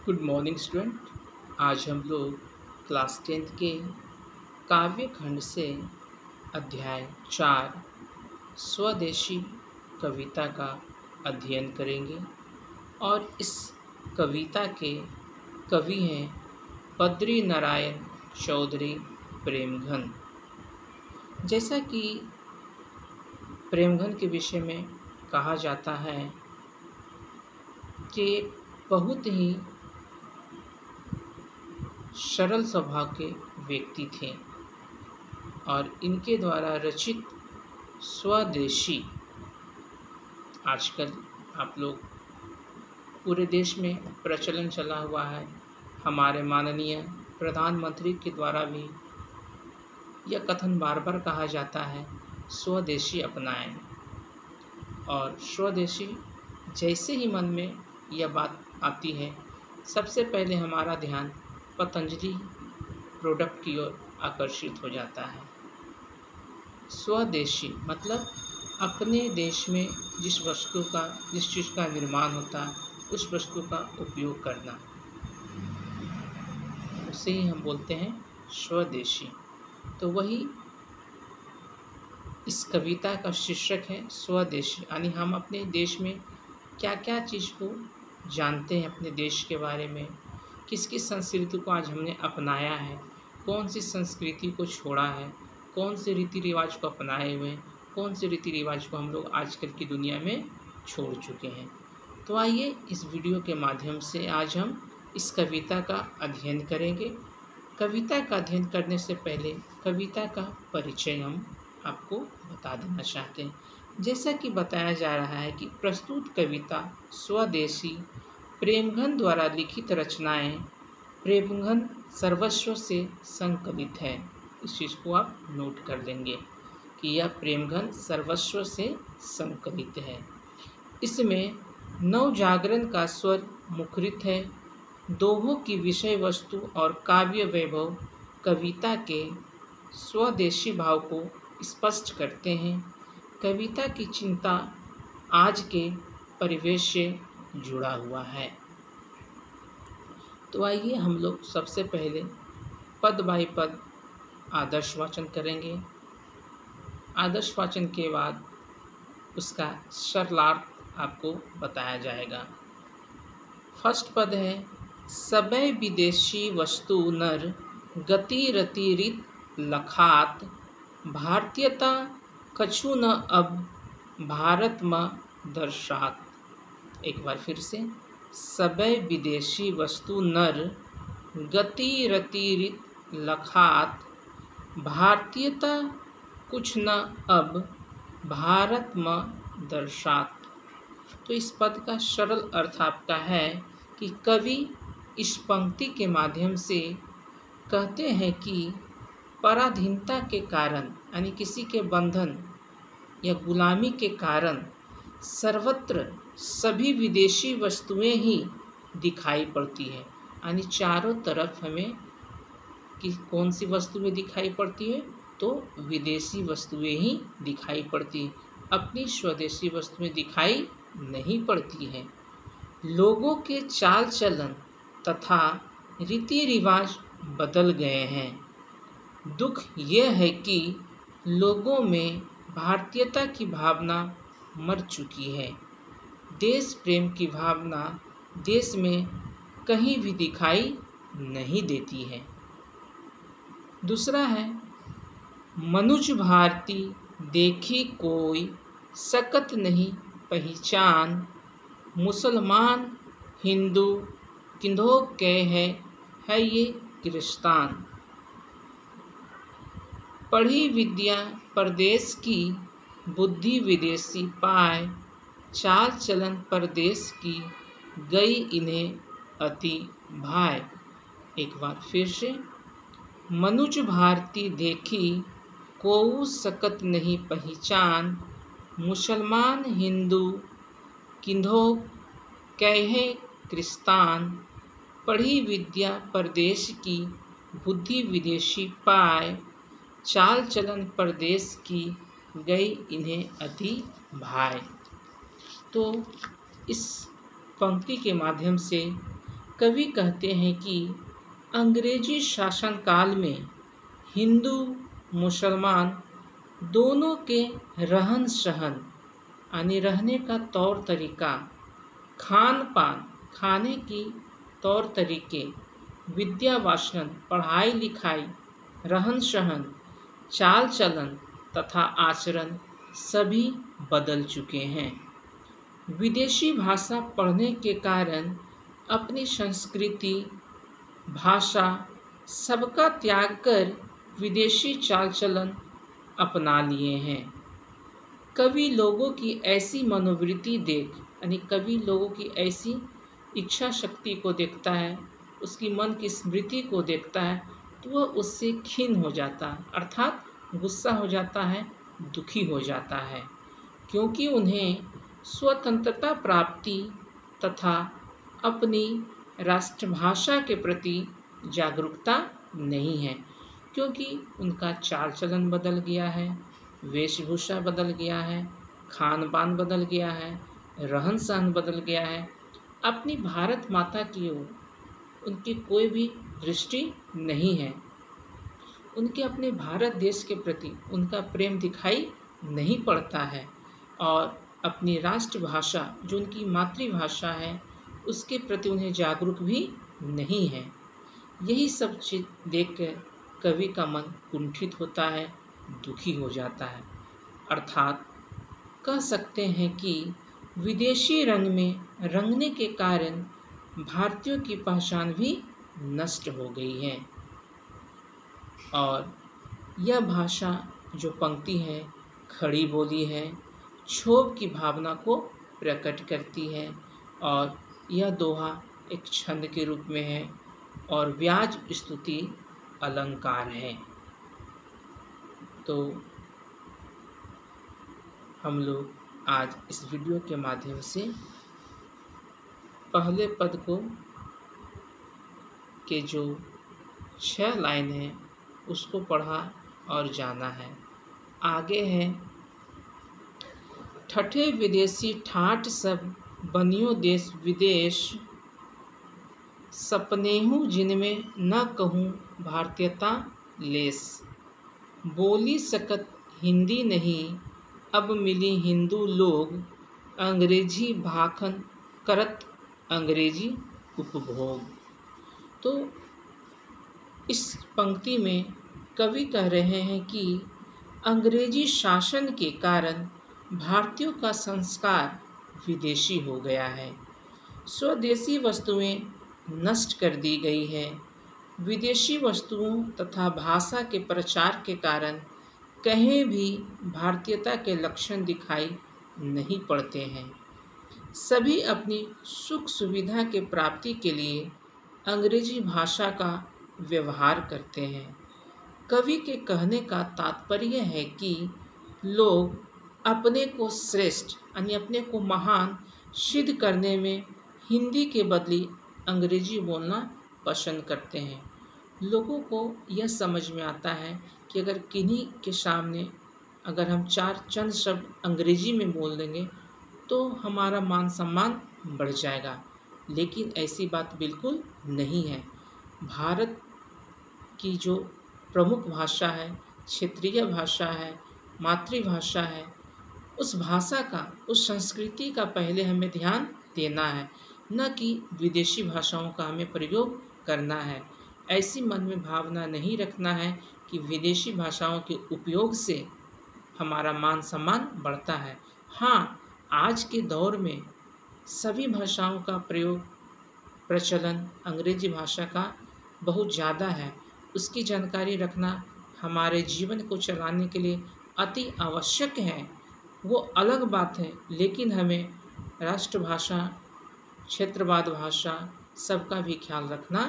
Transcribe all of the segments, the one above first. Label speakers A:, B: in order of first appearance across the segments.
A: Good morning student. आज हम लोग क्लास 10th के काव्य खंड से अध्याय 4 स्वदेशी कविता का अध्ययन करेंगे और इस कविता के कवि हैं बद्री नारायण चौधरी प्रेमघन। जैसा कि प्रेमघन के विषय में कहा जाता है कि बहुत ही सरल स्वभाव के व्यक्ति थे और इनके द्वारा रचित स्वदेशी आजकल आप लोग पूरे देश में प्रचलन चला हुआ है। हमारे माननीय प्रधानमंत्री के द्वारा भी यह कथन बार बार कहा जाता है, स्वदेशी अपनाएं। और स्वदेशी जैसे ही मन में यह बात आती है, सबसे पहले हमारा ध्यान पतंजलि प्रोडक्ट की ओर आकर्षित हो जाता है। स्वदेशी मतलब अपने देश में जिस चीज़ का निर्माण होता है उस वस्तु का उपयोग करना, उसे ही हम बोलते हैं स्वदेशी। तो वही इस कविता का शीर्षक है स्वदेशी, यानी हम अपने देश में क्या क्या चीज़ को जानते हैं, अपने देश के बारे में, किस किस संस्कृति को आज हमने अपनाया है, कौन सी संस्कृति को छोड़ा है, कौन से रीति रिवाज को अपनाए हुए हैं, कौन से रीति रिवाज को हम लोग आजकल की दुनिया में छोड़ चुके हैं। तो आइए इस वीडियो के माध्यम से आज हम इस कविता का अध्ययन करेंगे। कविता का अध्ययन करने से पहले कविता का परिचय हम आपको बता देना चाहते हैं। जैसा कि बताया जा रहा है कि प्रस्तुत कविता स्वदेशी प्रेमघन द्वारा लिखित रचनाएं प्रेमघन सर्वस्व से संकलित है। इस चीज़ को आप नोट कर लेंगे कि यह प्रेमघन सर्वस्व से संकलित है। इसमें नवजागरण का स्वर मुखरित है। दोहों की विषय वस्तु और काव्य वैभव कविता के स्वदेशी भाव को स्पष्ट करते हैं। कविता की चिंता आज के परिवेश से जुड़ा हुआ है। तो आइए हम लोग सबसे पहले पद बाई पद आदर्श वाचन करेंगे। आदर्श वाचन के बाद उसका सरलार्थ आपको बताया जाएगा। फर्स्ट पद है, सबे विदेशी वस्तु नर गति रति रीत लखात, भारतीयता कछु न अब भारत म दर्शात। एक बार फिर से, सबे विदेशी वस्तु नर गति रति रीत लखात, भारतीयता कुछ न अब भारत म दर्शात। तो इस पद का सरल अर्थ आपका है कि कवि इस पंक्ति के माध्यम से कहते हैं कि पराधीनता के कारण, यानी किसी के बंधन या गुलामी के कारण सर्वत्र सभी विदेशी वस्तुएं ही दिखाई पड़ती है। यानी चारों तरफ हमें कि कौन सी वस्तुएं दिखाई पड़ती है, तो विदेशी वस्तुएं ही दिखाई पड़ती है, अपनी स्वदेशी वस्तुएं दिखाई नहीं पड़ती हैं। लोगों के चाल चलन तथा रीति रिवाज बदल गए हैं। दुख यह है कि लोगों में भारतीयता की भावना मर चुकी है। देश प्रेम की भावना देश में कहीं भी दिखाई नहीं देती है। दूसरा है, मनुज भारती देखी कोई सकत नहीं पहचान, मुसलमान हिंदू किन्हो के है ये गिरस्तान। पढ़ी विद्या परदेश की बुद्धि विदेशी पाए, चाल चलन परदेश की गई इन्हें अति भाए। एक बार फिर से, मनुज भारती देखी कोऊ सकत नहीं पहचान, मुसलमान हिंदू किन्हो कहे क्रिस्तान। पढ़ी विद्या परदेश की बुद्धि विदेशी पाए, चाल चलन परदेश की गई इन्हें अति भाए। तो इस पंक्ति के माध्यम से कवि कहते हैं कि अंग्रेजी शासनकाल में हिंदू मुसलमान दोनों के रहन सहन यानी रहने का तौर तरीका, खान पान, खाने की तौर तरीके, विद्या वासन, पढ़ाई लिखाई, रहन सहन, चाल चलन तथा आचरण सभी बदल चुके हैं। विदेशी भाषा पढ़ने के कारण अपनी संस्कृति, भाषा सबका त्याग कर विदेशी चाल चलन अपना लिए हैं। कवि लोगों की ऐसी मनोवृत्ति देख यानी कवि लोगों की ऐसी इच्छा शक्ति को देखता है, उसकी मन की स्मृति को देखता है, तो वह उससे खिन्न हो जाता है, अर्थात गुस्सा हो जाता है, दुखी हो जाता है, क्योंकि उन्हें स्वतंत्रता प्राप्ति तथा अपनी राष्ट्रभाषा के प्रति जागरूकता नहीं है, क्योंकि उनका चाल चलन बदल गया है, वेशभूषा बदल गया है, खान पान बदल गया है, रहन सहन बदल गया है। अपनी भारत माता की ओर उनकी कोई भी दृष्टि नहीं है, उनके अपने भारत देश के प्रति उनका प्रेम दिखाई नहीं पड़ता है, और अपनी राष्ट्रभाषा जो उनकी मातृभाषा है उसके प्रति उन्हें जागरूक भी नहीं है। यही सब चीज़ देखकर कवि का मन कुंठित होता है, दुखी हो जाता है, अर्थात कह सकते हैं कि विदेशी रंग में रंगने के कारण भारतीयों की पहचान भी नष्ट हो गई है। और यह भाषा जो पंक्ति है खड़ी बोली है, क्षोभ की भावना को प्रकट करती है, और यह दोहा एक छंद के रूप में है और व्याज स्तुति अलंकार है। तो हम लोग आज इस वीडियो के माध्यम से पहले पद को के जो 6 लाइन है उसको पढ़ा और जाना है। आगे है, ठठे विदेशी ठाठ सब बनियो देश विदेश, सपनेहूँ जिनमें न कहूँ भारतीयता लेस, बोली सकत हिंदी नहीं अब मिली हिंदू लोग, अंग्रेजी भाखन करत अंग्रेजी उपभोग। तो इस पंक्ति में कवि कह रहे हैं कि अंग्रेजी शासन के कारण भारतीयों का संस्कार विदेशी हो गया है, स्वदेशी वस्तुएं नष्ट कर दी गई है, विदेशी वस्तुओं तथा भाषा के प्रचार के कारण कहीं भी भारतीयता के लक्षण दिखाई नहीं पड़ते हैं। सभी अपनी सुख सुविधा के प्राप्ति के लिए अंग्रेजी भाषा का व्यवहार करते हैं। कवि के कहने का तात्पर्य है कि लोग अपने को श्रेष्ठ यानी अपने को महान सिद्ध करने में हिंदी के बदले अंग्रेजी बोलना पसंद करते हैं। लोगों को यह समझ में आता है कि अगर किन्हीं के सामने अगर हम 4 चंद शब्द अंग्रेजी में बोल देंगे तो हमारा मान सम्मान बढ़ जाएगा, लेकिन ऐसी बात बिल्कुल नहीं है। भारत की जो प्रमुख भाषा है, क्षेत्रीय भाषा है, मातृभाषा है, उस भाषा का, उस संस्कृति का पहले हमें ध्यान देना है, न कि विदेशी भाषाओं का हमें प्रयोग करना है। ऐसी मन में भावना नहीं रखना है कि विदेशी भाषाओं के उपयोग से हमारा मान सम्मान बढ़ता है। हाँ, आज के दौर में सभी भाषाओं का प्रयोग, प्रचलन अंग्रेजी भाषा का बहुत ज़्यादा है। उसकी जानकारी रखना हमारे जीवन को चलाने के लिए अति आवश्यक है, वो अलग बात है, लेकिन हमें राष्ट्रभाषा, क्षेत्रवाद भाषा सबका भी ख्याल रखना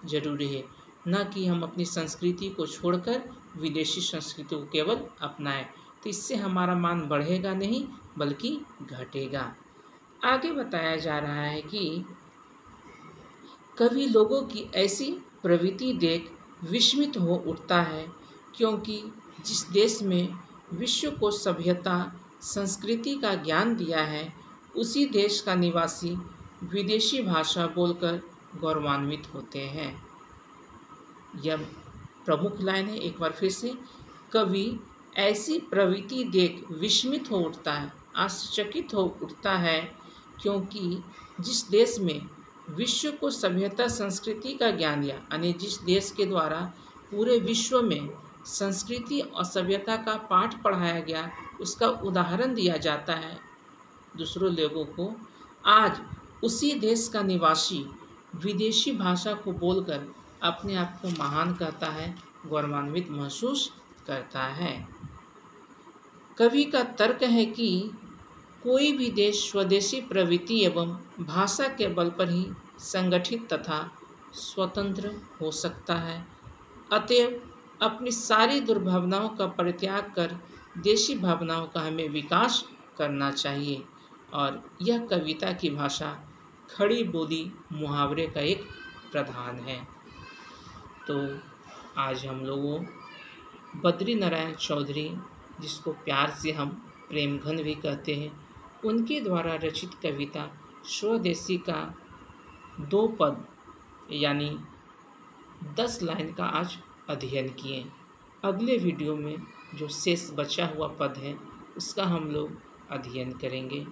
A: जरूरी है, न कि हम अपनी संस्कृति को छोड़कर विदेशी संस्कृति को केवल अपनाएं। तो इससे हमारा मान बढ़ेगा नहीं बल्कि घटेगा। आगे बताया जा रहा है कि कवि लोगों की ऐसी प्रवृत्ति देख विस्मित हो उठता है, क्योंकि जिस देश में विश्व को सभ्यता संस्कृति का ज्ञान दिया है, उसी देश का निवासी विदेशी भाषा बोलकर गौरवान्वित होते हैं। यह प्रमुख लाइन है, एक बार फिर से। कवि ऐसी प्रवृत्ति देख विस्मित हो उठता है, आश्चर्यचकित हो उठता है, क्योंकि जिस देश में विश्व को सभ्यता संस्कृति का ज्ञान दिया, यानी जिस देश के द्वारा पूरे विश्व में संस्कृति और सभ्यता का पाठ पढ़ाया गया, उसका उदाहरण दिया जाता है दूसरों लोगों को, आज उसी देश का निवासी विदेशी भाषा को बोलकर अपने आप को महान कहता है, गौरवान्वित महसूस करता है। कवि का तर्क है कि कोई भी देश स्वदेशी प्रवृत्ति एवं भाषा के बल पर ही संगठित तथा स्वतंत्र हो सकता है। अतएव अपनी सारी दुर्भावनाओं का परित्याग कर देशी भावनाओं का हमें विकास करना चाहिए। और यह कविता की भाषा खड़ी बोली मुहावरे का एक प्रधान है। तो आज हम लोगों बद्री नारायण चौधरी, जिसको प्यार से हम प्रेमघन भी कहते हैं, उनके द्वारा रचित कविता स्वदेशी का 2 पद यानी 10 लाइन का आज अध्ययन किए। अगले वीडियो में जो शेष बचा हुआ पद है उसका हम लोग अध्ययन करेंगे।